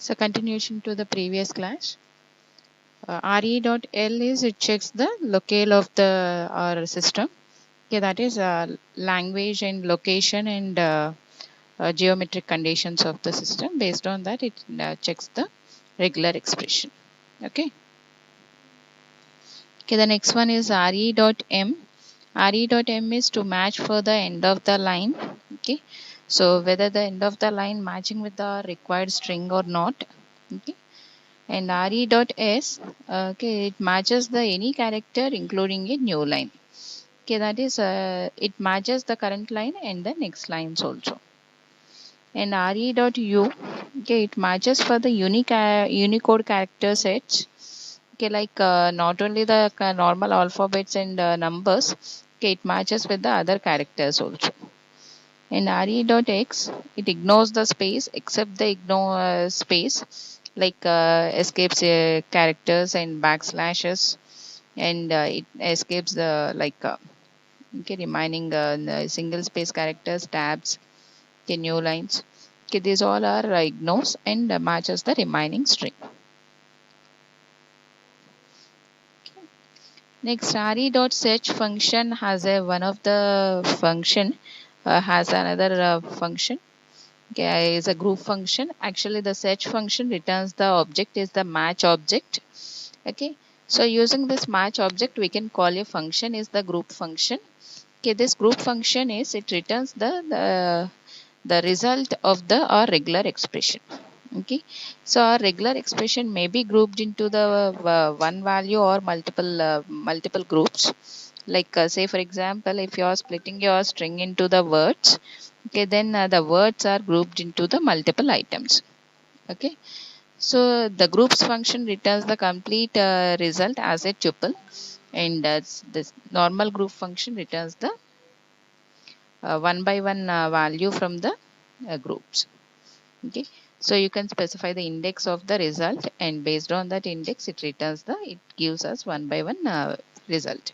So continuation to the previous class. RE.L is it checks the locale of the our system. Okay, that is language and location and geometric conditions of the system. Based on that, it checks the regular expression. Okay. Okay, the next one is RE.M. RE.M is to match for the end of the line. Okay, so whether the end of the line matching with the required string or not. Okay, and RE.S, okay, it matches the any character including a new line. Okay, that is it matches the current line and the next lines also. And RE.U, okay, it matches for the Unicode character sets. Okay, like not only the normal alphabets and numbers, okay, it matches with the other characters also. In RE.X, it ignores the space except the ignore space like escapes characters and backslashes, and it escapes the like okay, remaining single space characters, tabs, okay, new lines. Okay, these all are ignores and matches the remaining string. Next, RE.search function has a one of the function has another function. Okay, is a group function. Actually, the search function returns the object is the match object. Okay, so using this match object, we can call a function is the group function. Okay, this group function is it returns the result of the our regular expression. Okay, so our regular expression may be grouped into the one value or multiple groups. Like say for example, if you are splitting your string into the words, okay, then the words are grouped into the multiple items. Okay, so the groups function returns the complete result as a tuple, and this normal group function returns the one by one value from the groups. Okay, so you can specify the index of the result, and based on that index it gives us one by one result.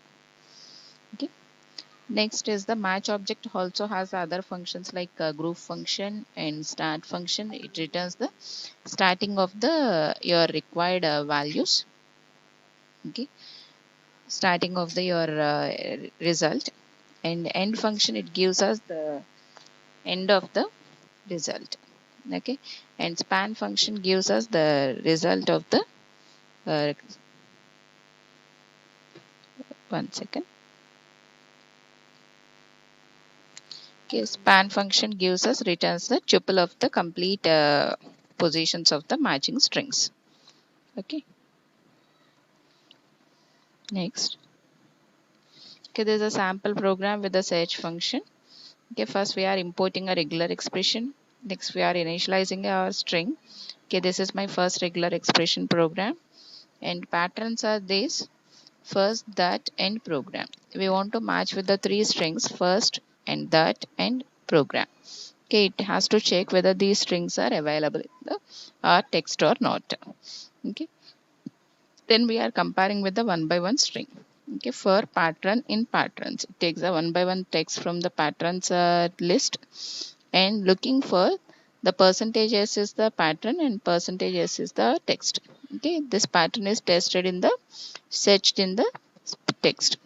Okay, next is the match object also has other functions like group function and start function. It returns the starting of the your required values. Okay, starting of the your result, and end function it gives us the end of the result. Okay, and span function gives us the result of the uh, one second. Okay, span function gives us returns the tuple of the complete positions of the matching strings. Okay, next. Okay, there's a sample program with the search function. Okay, first we are importing a regular expression. Next we are initializing our string. Okay, this is my first regular expression program, and patterns are these: first, that, and program. We want to match with the three strings first and that and program. Okay, it has to check whether these strings are available in the text or not. Okay, then we are comparing with the one by one string. Okay, for pattern in patterns, it takes a one by one text from the patterns list and looking for the percentage s is the pattern and percentage s is the text. Okay, this pattern is tested in the searched in the text.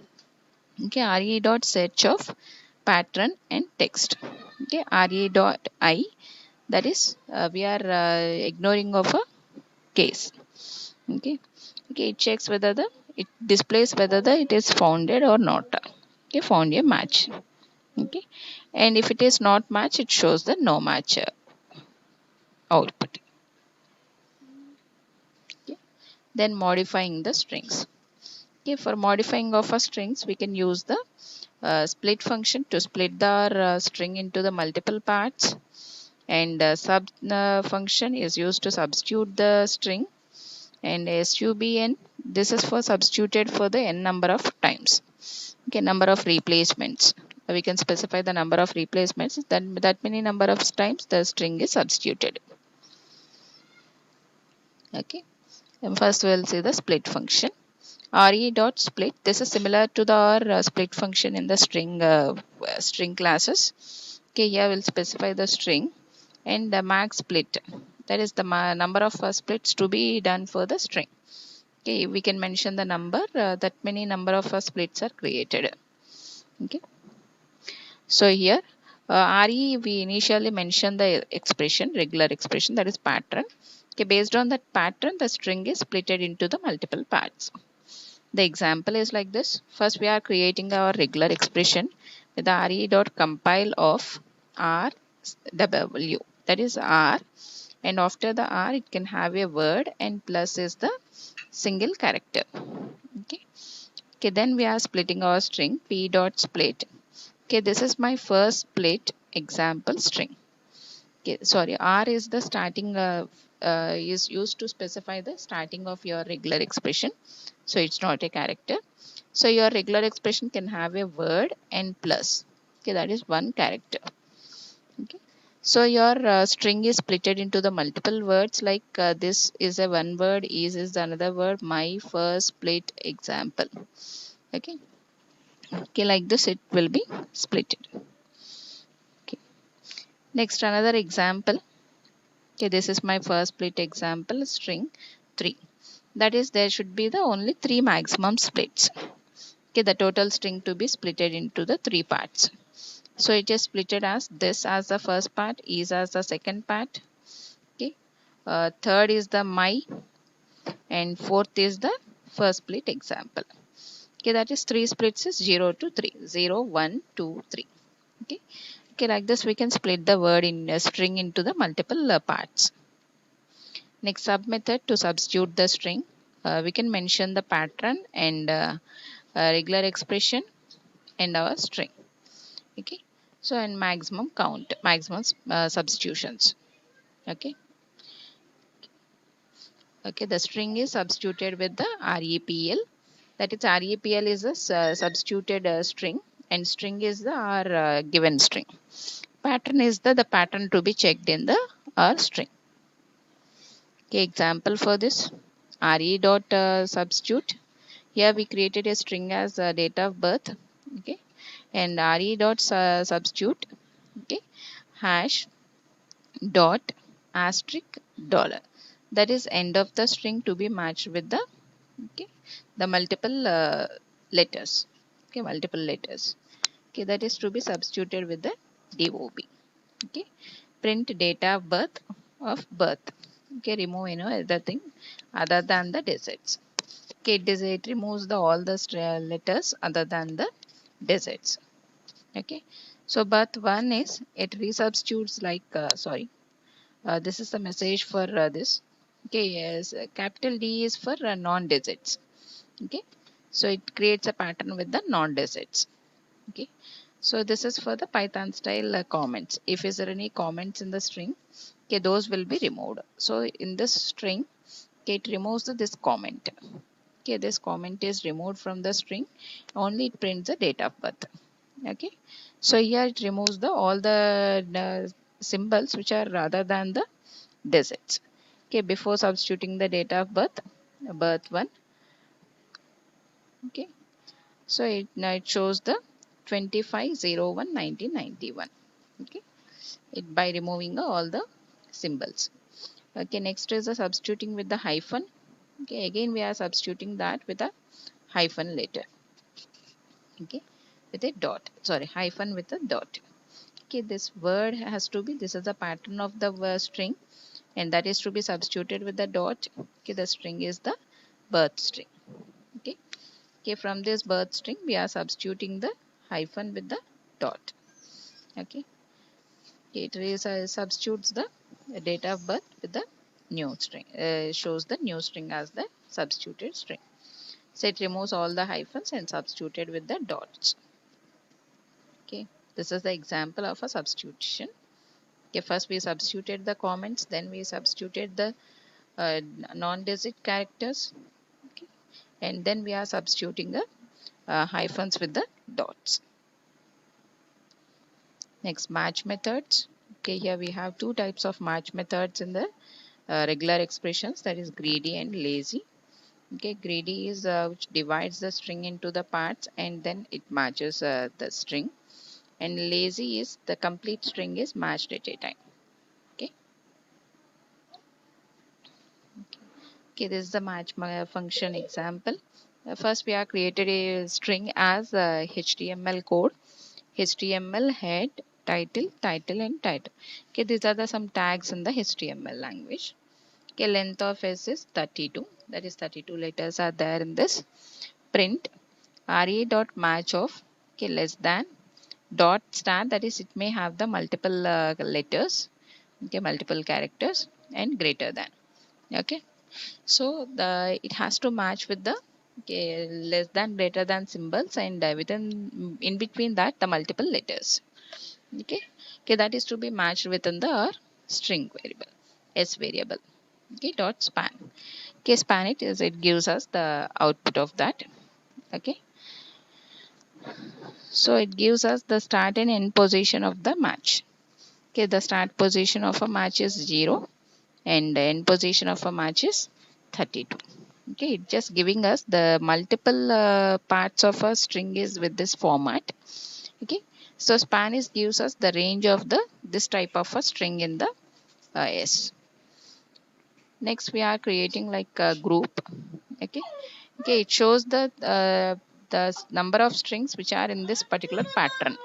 Okay, re dot search of pattern and text. Okay, re dot I, that is we are ignoring of a case. Okay, okay, it checks whether the it displays whether the it is founded or not. Okay, found a match. Okay, and if it is not match, it shows the no match output. Okay, then modifying the strings. Okay, for modifying of a strings, we can use the split function to split the string into the multiple parts, and sub function is used to substitute the string, and subn, this is for substituted for the n number of times. Okay, number of replacements, we can specify the number of replacements, then that many number of times the string is substituted. Okay, and first we'll see the split function. Re dot split, this is similar to the split function in the string classes. Okay, here we'll specify the string and the max split. that is the number of splits to be done for the string. Okay, we can mention the number, that many number of splits are created. Okay, so here RE we initially mentioned the expression, regular expression, that is pattern. Okay, based on that pattern, the string is splitted into the multiple parts. The example is like this. First, we are creating our regular expression with the re.compile of RW, that is R, and after the R it can have a word and plus is the single character. Okay. Okay, then we are splitting our string p dot split. Okay, this is my first split example string. Okay, sorry, R is the starting is used to specify the starting of your regular expression. So it's not a character. So your regular expression can have a word and plus. Okay, that is one character. Okay. So your string is splitted into the multiple words, like this is a one word, is another word, my first split example. Okay. Okay, like this it will be splitted. Okay. Next, another example. Okay, this is my first split example, string 3. That is, there should be the only 3 maximum splits. Okay, the total string to be splitted into the 3 parts. So it is splitted as this as the first part, is as the second part. Okay, third is the my, and fourth is the first split example. Okay, that is 3 splits is 0 to 3, 0, 1, 2, 3. Okay, okay, like this we can split the word in a string into the multiple parts. Next, sub method to substitute the string. We can mention the pattern and regular expression and our string. Okay, so and maximum count, maximum substitutions. Okay, okay, the string is substituted with the REPL. That is, REPL is a substituted string, and string is the our given string. Pattern is the pattern to be checked in the our string. Okay, example for this, RE dot substitute. Here we created a string as date of birth. Okay, and RE dot substitute. Okay, hash dot asterisk dollar. That is end of the string to be matched with the, okay, the multiple letters. Okay, multiple letters. Okay, that is to be substituted with the DOB. Okay, print date of birth of birth. Okay, remove other thing other than the digits. Okay, it removes the all the letters other than the digits. Okay, so birth one is it resubstitutes like this is the message for this. Okay, yes, capital D is for non-digits. Okay, so it creates a pattern with the non-digits. Okay, so this is for the Python style comments. If is there any comments in the string, okay, those will be removed. So in this string, okay, it removes this comment. Okay, this comment is removed from the string, only it prints the date of birth. Okay, so here it removes the all the symbols which are rather than the digits. Okay, before substituting the date of birth, birth 1. Okay, so it now it shows the 25/01/1991. Okay, it by removing all the symbols. Okay, next is the substituting with the hyphen. Okay, again we are substituting that with a hyphen later. Okay, with a dot, sorry, hyphen with a dot. Okay, this word has to be, this is the pattern of the string, and that is to be substituted with the dot. Okay, the string is the birth string. Okay, okay, from this birth string we are substituting the hyphen with the dot. Okay, it is, substitutes the date of birth with the new string, shows the new string as the substituted string. So it removes all the hyphens and substituted with the dots. Okay, this is the example of a substitution. Okay, first we substituted the comments, then we substituted the non-digit characters. Okay, and then we are substituting the hyphens with the dots. Next, match methods. Okay, here we have two types of match methods in the regular expressions, that is greedy and lazy. Okay, greedy is which divides the string into the parts and then it matches the string, and lazy is the complete string is matched at a time. Okay, Okay, this is the match function example. First, we have created a string as a HTML code, HTML head, title, title, and title. Okay, these are the some tags in the HTML language. Okay, length of s is 32. That is 32 letters are there in this. Print re dot match of, okay, less than dot star, that is it may have the multiple letters, okay, multiple characters, and greater than. Okay, so the it has to match with the, okay, less than, greater than symbols, and within, in between that, the multiple letters. Okay, okay, that is to be matched within the string variable, s variable. Okay, dot span. Okay, span it is, it gives us the output of that. Okay, so it gives us the start and end position of the match. Okay, the start position of a match is 0 and the end position of a match is 32. Okay, it just giving us the multiple parts of a string is with this format. Okay, so span is gives us the range of the this type of a string in the s. Next, we are creating like a group. Okay, okay, it shows the number of strings which are in this particular pattern.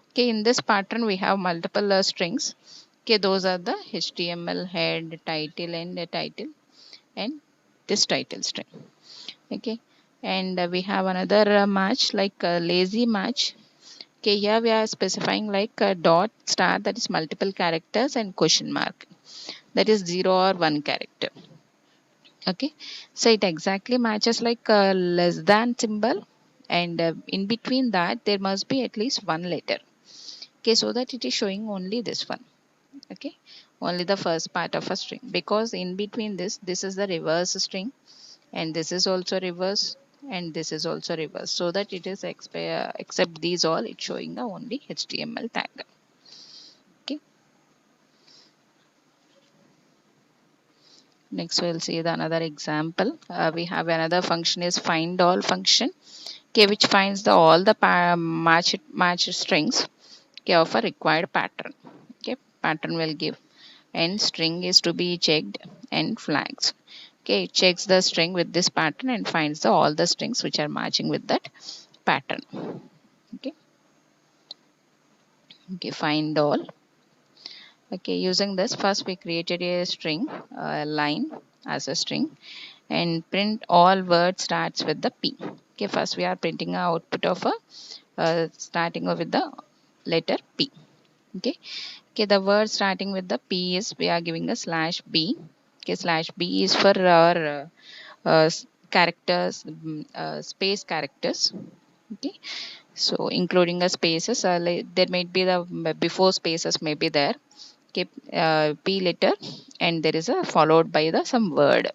Okay, in this pattern we have multiple strings. Okay, those are the HTML head, title, and title, and this title string. Okay, and we have another match like a lazy match. Okay, here we are specifying like a dot star, that is multiple characters, and question mark, that is 0 or 1 character. Okay, so it exactly matches like a less than symbol, and in between that there must be at least one letter. Okay, so that it is showing only this one. Okay, only the first part of a string, because in between this is the reverse string, and this is also reverse, and this is also reverse, so that it is except these all, it's showing the only HTML tag. Okay, next we'll see the another example. We have another function is find all function. Okay, which finds the all the match strings, okay, of a required pattern. Okay, pattern will give, and string is to be checked, and flags. Okay, it checks the string with this pattern and finds the all the strings which are matching with that pattern. Okay, okay, find all. Okay, using this, first we created a string, a line as a string, and print all words starts with the P. Okay, first we are printing a output of a starting with the letter P. Okay, okay, the word starting with the P is, we are giving a slash B. Okay, slash B is for our characters, space characters. Okay, so including a spaces, there might be the before spaces may be there. Okay, P letter, and there is a followed by the some word,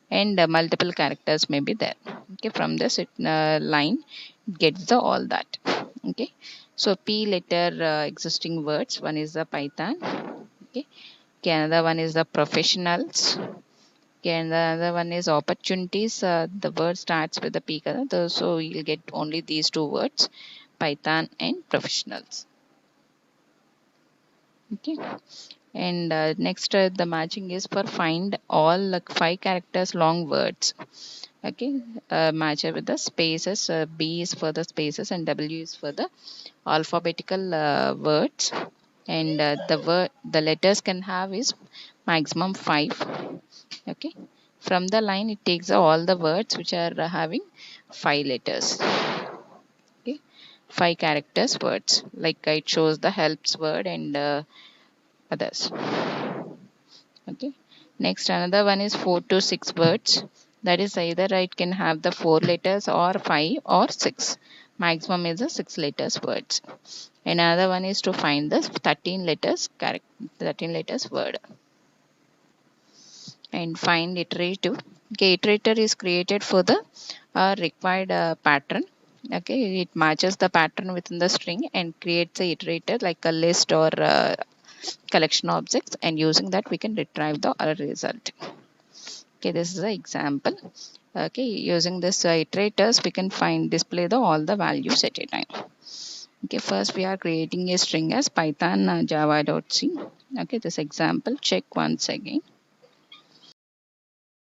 and multiple characters may be there. Okay, from this line gets the all that. Okay, so P letter existing words, one is the Python. Okay, okay, another one is the professionals. Okay, and the other one is opportunities. The word starts with the P color, so you'll get only these two words, Python and professionals. Okay, and next the matching is for find all like 5 characters long words. Okay, match it with the spaces. B is for the spaces, and W is for the alphabetical words, and the letters can have is maximum 5. Okay, from the line it takes all the words which are having 5 letters. Okay, 5 characters words, like it shows the helps word and others. Okay, next another one is 4 to 6 words, that is either it can have the 4 letters or 5 or 6. Maximum is the 6 letters words. Another one is to find the 13 letters 13 letters word, and find iterative. Okay, iterator is created for the required pattern. Okay, it matches the pattern within the string and creates a iterator like a list or collection objects, and using that we can retrieve the result. Okay, this is an example. Okay, using this iterators we can find display the all the values at a time. Okay, first we are creating a string as python java.c. Okay, this example check once again.